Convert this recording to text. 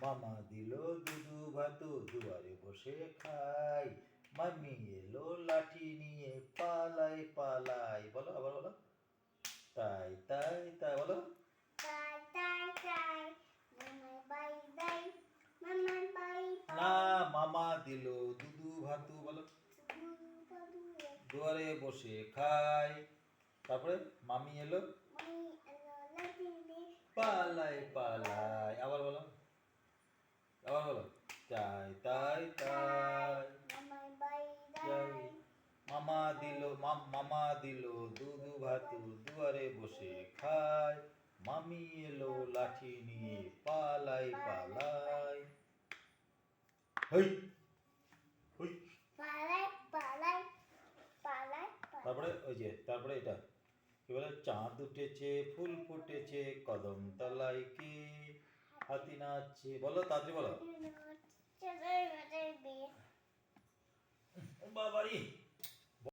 মামা দিল দুধু ভাতু দুয়ারে বসে খাই, মামি এলো লাঠি নিয়ে পালাই পালাই। বলো আবার বলো। তাই তাই তাই বলো। তাই তাই তাই মামার বাড়ি যাই, মামার বাড়ি না, মামা দিল দুধু ভাতু বলো। দুয়ারে বসে খাই, তারপরে মামি এলো পালাই পালাই। আবার বলো, আবার বলো। তাই তাই তাই যাই, মামা দিল দুধু ভাতু দুয়ারে বসে খাই, মামি এলো লাঠি নিয়ে পালাই পালাই। হই হই। পালাই পালাই পালাই। তারপরে ওই যে তারপরে এটা কি বলে, চাঁদ উঠেছে ফুল ফুটেছে কদম তলায় কে হাতি নাচছে। বলো তাড়াতাড়ি বলো। বাবারি।